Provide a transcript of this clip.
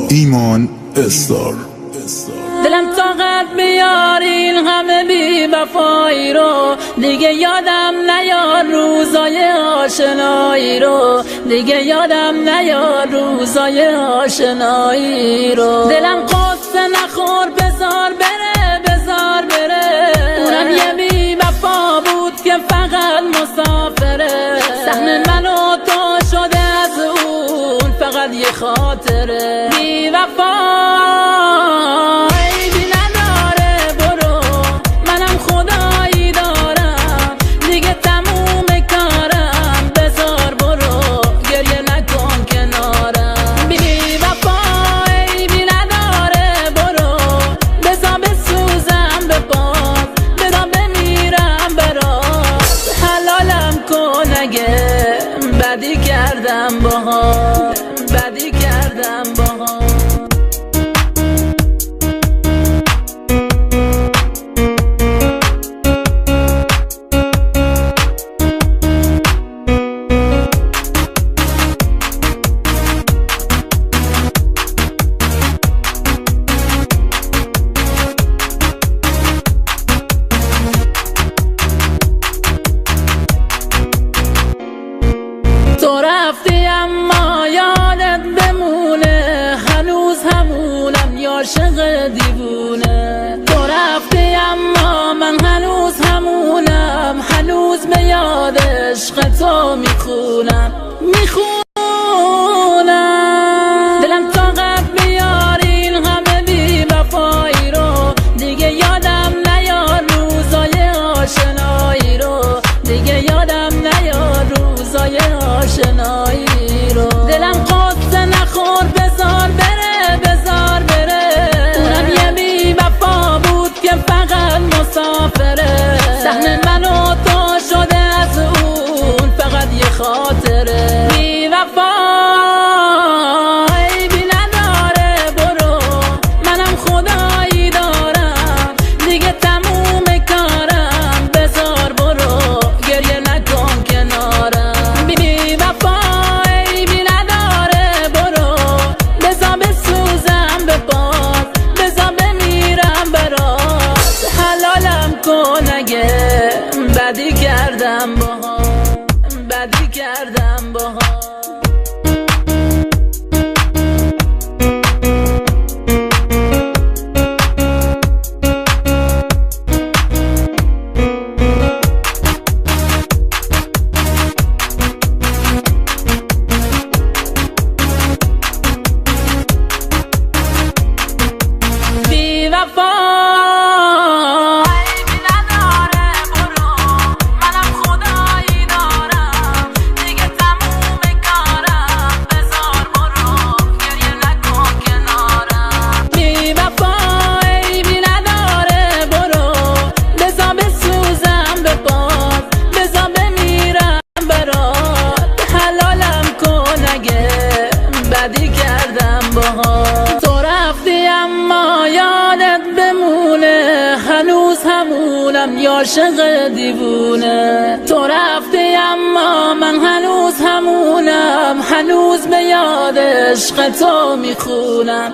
ایمان استار. دلم طاقت بیار این همه بی وفایی رو، دیگه یادم نیار روزای آشنایی رو، دیگه یادم نیار روزای آشنایی رو. دلم قصه نخور بذار بره بذار بره، اونم یه بی وفا بود که فقط مسافره. سهم من و تو شده از اون فقط یه خاطره. بی وفا بدی کردم باها، بدی کردم باها. تو رفتی اما یادت بمونه، هنوز همونم یا عاشق دیوونه. تو رفتی اما من هنوز همونم، هنوز به یاد عشق تو میخونم. دلم طاقت بیار این همه بی وفایی رو، دیگه یادم نیار روزای آشنایی رو، دیگه یادم نیار روزای آشنایی رو. دلم قصه نخور بذار بره بذار بره، اونم یه بی وفا بود که فقط مسافره. سهم من و تو شده از اون فقط یه خاطره. بی وفا بدی کردم باها، بدی کردم باها. بی وفا بدی کردم باها. تو رفتی اما یادت بمونه، هنوز همونم یا عاشق دیوونه. تو رفتی اما من هنوز همونم، هنوز به یاد عشق تو میخونم.